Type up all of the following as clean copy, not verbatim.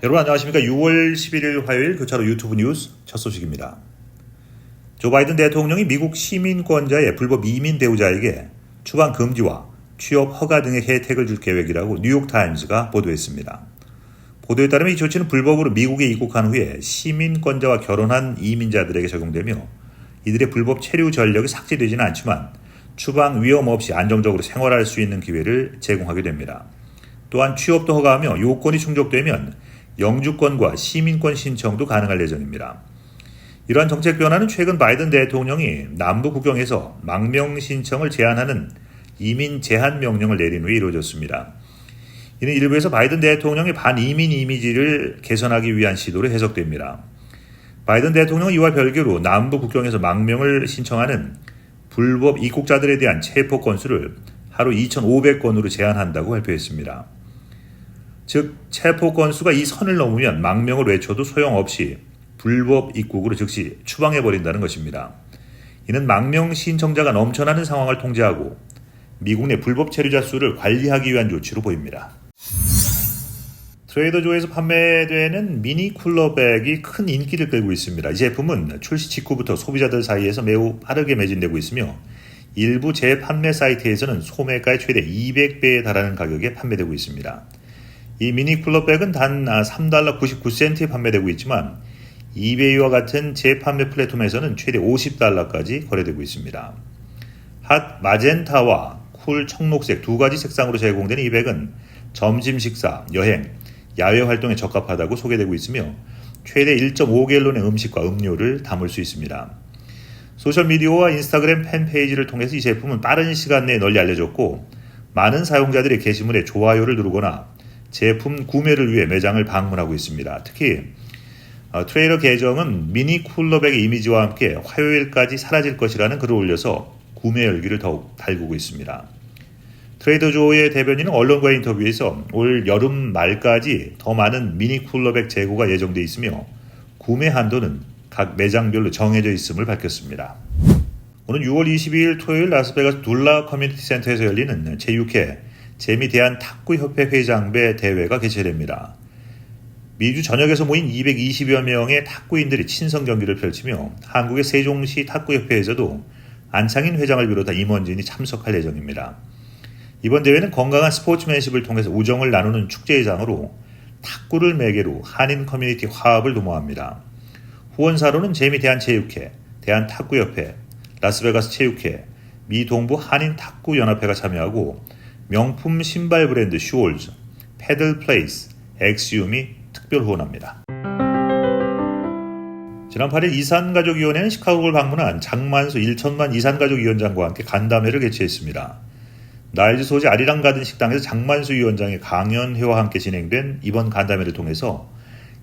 여러분 안녕하십니까. 6월 11일 화요일 교차로 유튜브 뉴스 첫 소식입니다. 조 바이든 대통령이 미국 시민권자의 불법 이민 배우자에게 추방 금지와 취업 허가 등의 혜택을 줄 계획이라고 뉴욕타임즈가 보도했습니다. 보도에 따르면 이 조치는 불법으로 미국에 입국한 후에 시민권자와 결혼한 이민자들에게 적용되며 이들의 불법 체류 전력이 삭제되지는 않지만 추방 위험 없이 안정적으로 생활할 수 있는 기회를 제공하게 됩니다. 또한 취업도 허가하며 요건이 충족되면 영주권과 시민권 신청도 가능할 예정입니다. 이러한 정책 변화는 최근 바이든 대통령이 남부 국경에서 망명 신청을 제한하는 이민 제한 명령을 내린 후에 이루어졌습니다. 이는 일부에서 바이든 대통령의 반이민 이미지를 개선하기 위한 시도로 해석됩니다. 바이든 대통령은 이와 별개로 남부 국경에서 망명을 신청하는 불법 입국자들에 대한 체포 건수를 하루 2,500건으로 제한한다고 발표했습니다. 즉 체포 건수가 이 선을 넘으면 망명을 외쳐도 소용없이 불법 입국으로 즉시 추방해버린다는 것입니다. 이는 망명 신청자가 넘쳐나는 상황을 통제하고 미국 내 불법 체류자 수를 관리하기 위한 조치로 보입니다. 트레이더조에서 판매되는 미니 쿨러백이 큰 인기를 끌고 있습니다. 이 제품은 출시 직후부터 소비자들 사이에서 매우 빠르게 매진되고 있으며 일부 재판매 사이트에서는 소매가의 최대 200배에 달하는 가격에 판매되고 있습니다. 이 미니 쿨러백은 단 $3.99에 판매되고 있지만 이베이와 같은 재판매 플랫폼에서는 최대 $50까지 거래되고 있습니다. 핫 마젠타와 쿨 청록색 두 가지 색상으로 제공되는 이 백은 점심 식사, 여행, 야외 활동에 적합하다고 소개되고 있으며 최대 1.5갤론의 음식과 음료를 담을 수 있습니다. 소셜미디어와 인스타그램 팬페이지를 통해서 이 제품은 빠른 시간 내에 널리 알려졌고 많은 사용자들이 게시물에 좋아요를 누르거나 제품 구매를 위해 매장을 방문하고 있습니다. 특히 트레이더 계정은 미니 쿨러백의 이미지와 함께 화요일까지 사라질 것이라는 글을 올려서 구매 열기를 더욱 달구고 있습니다. 트레이더조의 대변인은 언론과의 인터뷰에서 올 여름 말까지 더 많은 미니 쿨러백 재고가 예정돼 있으며 구매 한도는 각 매장별로 정해져 있음을 밝혔습니다. 오늘 6월 22일 토요일 라스베가스 둘라 커뮤니티 센터에서 열리는 제6회 재미대한탁구협회 회장배 대회가 개최됩니다. 미주 전역에서 모인 220여 명의 탁구인들이 친선 경기를 펼치며 한국의 세종시 탁구협회에서도 안창인 회장을 비롯한 임원진이 참석할 예정입니다. 이번 대회는 건강한 스포츠맨십을 통해서 우정을 나누는 축제의 장으로 탁구를 매개로 한인 커뮤니티 화합을 도모합니다. 후원사로는 재미대한체육회, 대한탁구협회, 라스베가스 체육회, 미 동부 한인 탁구연합회가 참여하고 명품 신발 브랜드 슈올즈, 패들플레이스, 엑시움이 특별 후원합니다. 지난 8일 이산가족위원회는 시카고를 방문한 장만수 1천만 이산가족위원장과 함께 간담회를 개최했습니다. 나일즈 소재 아리랑 가든 식당에서 장만수 위원장의 강연회와 함께 진행된 이번 간담회를 통해서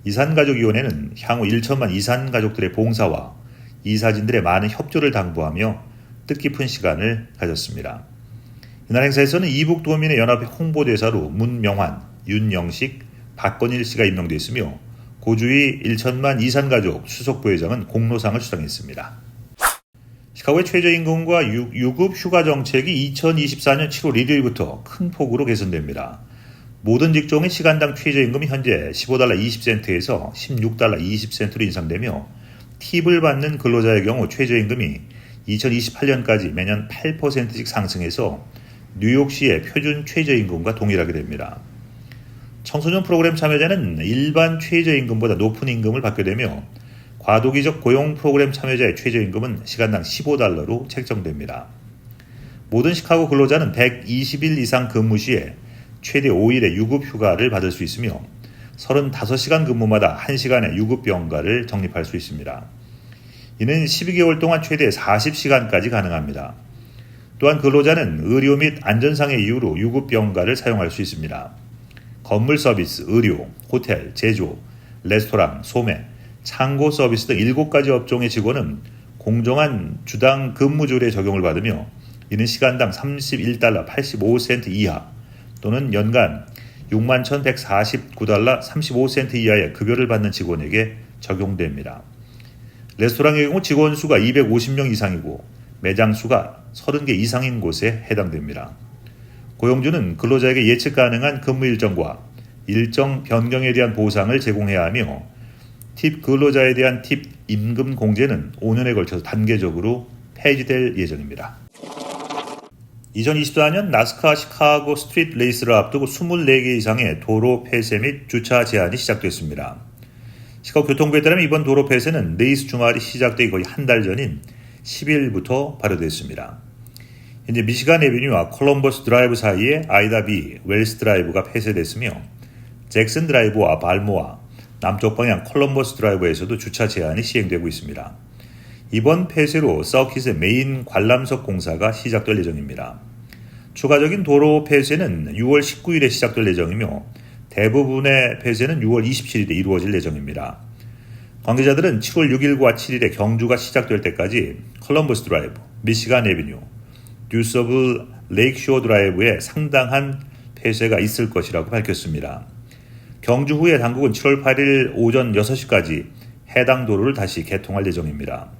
이산가족위원회는 향후 1천만 이산가족들의 봉사와 이사진들의 많은 협조를 당부하며 뜻깊은 시간을 가졌습니다. 이날 행사에서는 이북도민의 연합회 홍보대사로 문명환, 윤영식, 박건일 씨가 임명되었으며 고주희 1천만 이산가족 수석부회장은 공로상을 수상했습니다. 시카고의 최저임금과 유급 휴가 정책이 2024년 7월 1일부터 큰 폭으로 개선됩니다. 모든 직종의 시간당 최저임금이 현재 $15 20센트에서 $16 20센트로 인상되며 팁을 받는 근로자의 경우 최저임금이 2028년까지 매년 8%씩 상승해서 뉴욕시의 표준 최저임금과 동일하게 됩니다. 청소년 프로그램 참여자는 일반 최저임금보다 높은 임금을 받게 되며 과도기적 고용 프로그램 참여자의 최저임금은 시간당 $15로 책정됩니다. 모든 시카고 근로자는 120일 이상 근무 시에 최대 5일의 유급 휴가를 받을 수 있으며 35시간 근무마다 1시간의 유급 병가를 적립할 수 있습니다. 이는 12개월 동안 최대 40시간까지 가능합니다. 또한 근로자는 의료 및 안전상의 이유로 유급 병가를 사용할 수 있습니다. 건물 서비스, 의료, 호텔, 제조, 레스토랑, 소매, 창고 서비스 등 7가지 업종의 직원은 공정한 주당 근무조례 적용을 받으며 이는 시간당 $31 85센트 이하 또는 연간 $61,149 35센트 이하의 급여를 받는 직원에게 적용됩니다. 레스토랑의 경우 직원 수가 250명 이상이고 매장 수가 30개 이상인 곳에 해당됩니다. 고용주는 근로자에게 예측 가능한 근무 일정과 일정 변경에 대한 보상을 제공해야 하며 팁 근로자에 대한 팁 임금 공제는 5년에 걸쳐서 단계적으로 폐지될 예정입니다. 2024년 나스카 시카고 스트리트 레이스를 앞두고 24개 이상의 도로 폐쇄 및 주차 제한이 시작됐습니다. 시카고 교통부에 따르면 이번 도로 폐쇄는 레이스 주말이 시작되기 거의 한 달 전인 10일부터 발효됐습니다. 현재 미시간 애비뉴와 콜럼버스 드라이브 사이에 아이다비 웰스 드라이브가 폐쇄됐으며 잭슨 드라이브와 발모아 남쪽 방향 콜럼버스 드라이브에서도 주차 제한이 시행되고 있습니다. 이번 폐쇄로 서킷의 메인 관람석 공사가 시작될 예정입니다. 추가적인 도로 폐쇄는 6월 19일에 시작될 예정이며 대부분의 폐쇄는 6월 27일에 이루어질 예정입니다. 관계자들은 7월 6일과 7일에 경주가 시작될 때까지 콜럼버스 드라이브, 미시간 애비뉴, 듀서블 레이크쇼어 드라이브에 상당한 폐쇄가 있을 것이라고 밝혔습니다. 경주 후에 당국은 7월 8일 오전 6시까지 해당 도로를 다시 개통할 예정입니다.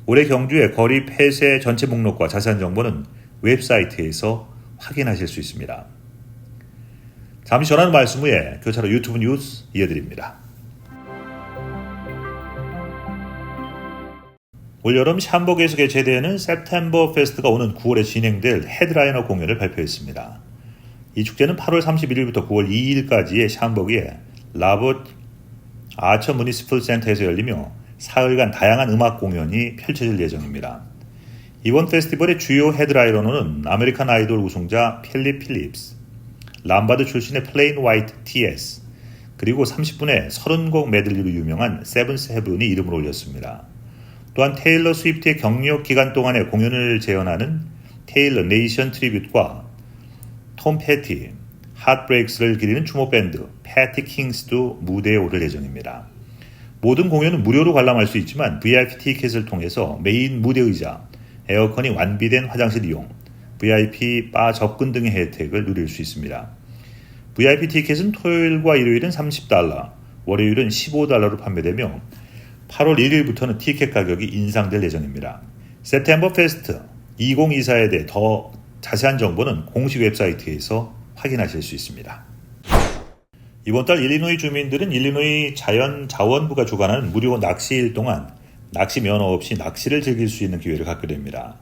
올해 경주의 거리 폐쇄 전체 목록과 자세한 정보는 웹사이트에서 확인하실 수 있습니다. 잠시 전하는 말씀 후에 교차로 유튜브 뉴스 이어드립니다. 올여름 샴버그에서 개최되는 september 페스트가 오는 9월에 진행될 헤드라이너 공연을 발표했습니다. 이 축제는 8월 31일부터 9월 2일까지의 샴버그의 라버트 아처 무니시플 센터에서 열리며 사흘간 다양한 음악 공연이 펼쳐질 예정입니다. 이번 페스티벌의 주요 헤드라이너는 아메리칸 아이돌 우승자 필립 필립스, 람바드 출신의 플레인 화이트 TS, 그리고 30분의 30곡 메들리로 유명한 세븐스 헤븐이 이름을 올렸습니다. 또한 테일러 스위프트의 경력 기간 동안의 공연을 재현하는 테일러 네이션 트리뷰트와 톰 패티, 핫브레이크스를 기리는 주목 밴드 패티 킹스도 무대에 오를 예정입니다. 모든 공연은 무료로 관람할 수 있지만 VIP 티켓을 통해서 메인 무대 의자, 에어컨이 완비된 화장실 이용, VIP 바 접근 등의 혜택을 누릴 수 있습니다. VIP 티켓은 토요일과 일요일은 $30, 월요일은 $15로 판매되며 8월 1일부터는 티켓 가격이 인상될 예정입니다. September Fest 2024에 대해 더 자세한 정보는 공식 웹사이트에서 확인하실 수 있습니다. 이번 달 일리노이 주민들은 일리노이 자연자원부가 주관하는 무료 낚시일 동안 낚시 면허 없이 낚시를 즐길 수 있는 기회를 갖게 됩니다.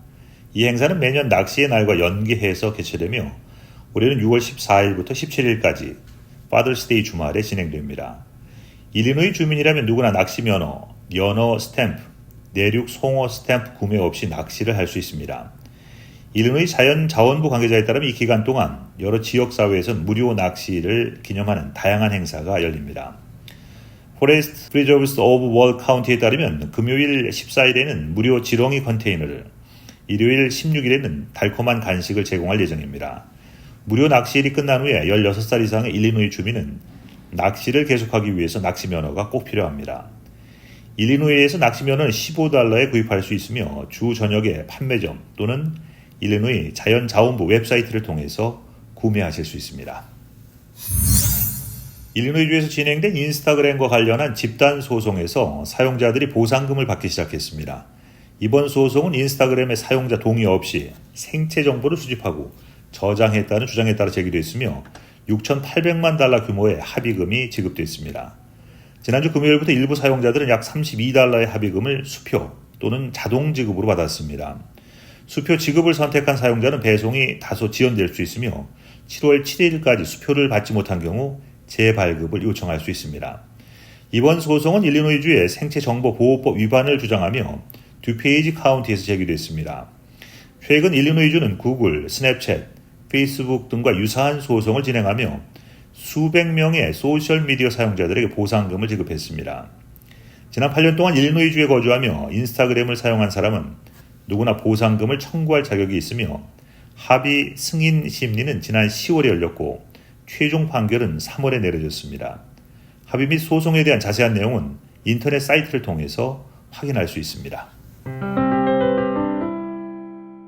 이 행사는 매년 낚시의 날과 연계해서 개최되며 올해는 6월 14일부터 17일까지 파더스데이 주말에 진행됩니다. 일리노이 주민이라면 누구나 낚시 면허, 연어 스탬프, 내륙 송어 스탬프 구매 없이 낚시를 할 수 있습니다. 일리노이 자연자원부 관계자에 따르면 이 기간 동안 여러 지역사회에서는 무료 낚시를 기념하는 다양한 행사가 열립니다. 포레스트 프리저브스 오브 월 카운티에 따르면 금요일 14일에는 무료 지렁이 컨테이너를, 일요일 16일에는 달콤한 간식을 제공할 예정입니다. 무료 낚시일이 끝난 후에 16살 이상의 일리노이 주민은 낚시를 계속하기 위해서 낚시 면허가 꼭 필요합니다. 일리노이에서 낚시 면허는 $15에 구입할 수 있으며 주 저녁에 판매점 또는 일리노이 자연자원부 웹사이트를 통해서 구매하실 수 있습니다. 일리노이주에서 진행된 인스타그램과 관련한 집단 소송에서 사용자들이 보상금을 받기 시작했습니다. 이번 소송은 인스타그램의 사용자 동의 없이 생체 정보를 수집하고 저장했다는 주장에 따라 제기됐으며 $6,800만 규모의 합의금이 지급됐습니다. 지난주 금요일부터 일부 사용자들은 약 $32의 합의금을 수표 또는 자동 지급으로 받았습니다. 수표 지급을 선택한 사용자는 배송이 다소 지연될 수 있으며 7월 7일까지 수표를 받지 못한 경우 재발급을 요청할 수 있습니다. 이번 소송은 일리노이주의 생체정보보호법 위반을 주장하며 듀페이지 카운티에서 제기됐습니다. 최근 일리노이주는 구글, 스냅챗, 페이스북 등과 유사한 소송을 진행하며 수백 명의 소셜미디어 사용자들에게 보상금을 지급했습니다. 지난 8년 동안 일리노이주에 거주하며 인스타그램을 사용한 사람은 누구나 보상금을 청구할 자격이 있으며 합의 승인 심리는 지난 10월에 열렸고 최종 판결은 3월에 내려졌습니다. 합의 및 소송에 대한 자세한 내용은 인터넷 사이트를 통해서 확인할 수 있습니다.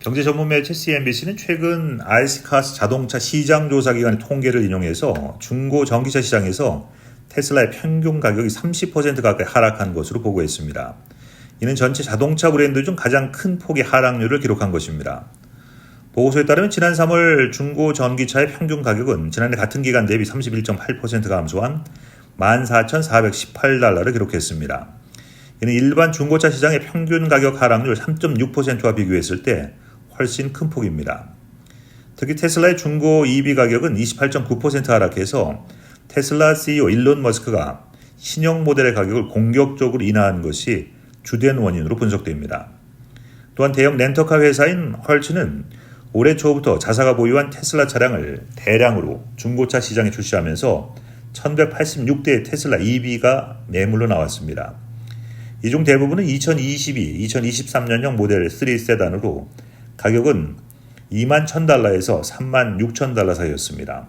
경제 전문 매체 CNBC는 최근 알시카스 자동차 시장 조사 기관의 통계를 인용해서 중고 전기차 시장에서 테슬라의 평균 가격이 30% 가까이 하락한 것으로 보고했습니다. 이는 전체 자동차 브랜드 중 가장 큰 폭의 하락률을 기록한 것입니다. 보고서에 따르면 지난 3월 중고 전기차의 평균 가격은 지난해 같은 기간 대비 31.8% 감소한 14,418달러를 기록했습니다. 이는 일반 중고차 시장의 평균 가격 하락률 3.6%와 비교했을 때 훨씬 큰 폭입니다. 특히 테슬라의 중고 EV 가격은 28.9% 하락해서 테슬라 CEO 일론 머스크가 신형 모델의 가격을 공격적으로 인하한 것이 주된 원인으로 분석됩니다. 또한 대형 렌터카 회사인 헐츠는 올해 초부터 자사가 보유한 테슬라 차량을 대량으로 중고차 시장에 출시하면서 1186대의 테슬라 EV가 매물로 나왔습니다. 이 중 대부분은 2022, 2023년형 모델 3 세단으로 가격은 2만 1,000달러에서 3만 6,000달러 사이였습니다.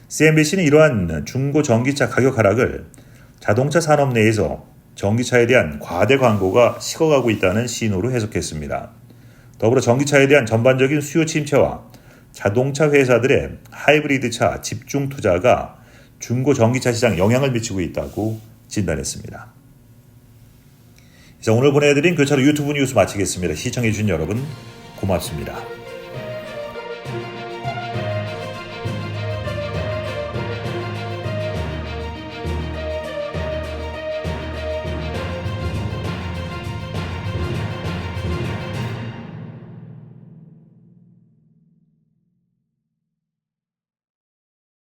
CNBC는 이러한 중고 전기차 가격 하락을 자동차 산업 내에서 전기차에 대한 과대 광고가 식어가고 있다는 신호로 해석했습니다. 더불어 전기차에 대한 전반적인 수요 침체와 자동차 회사들의 하이브리드차 집중 투자가 중고 전기차 시장에 영향을 미치고 있다고 진단했습니다. 오늘 보내드린 교차로 유튜브 뉴스 마치겠습니다. 시청해주신 여러분 고맙습니다.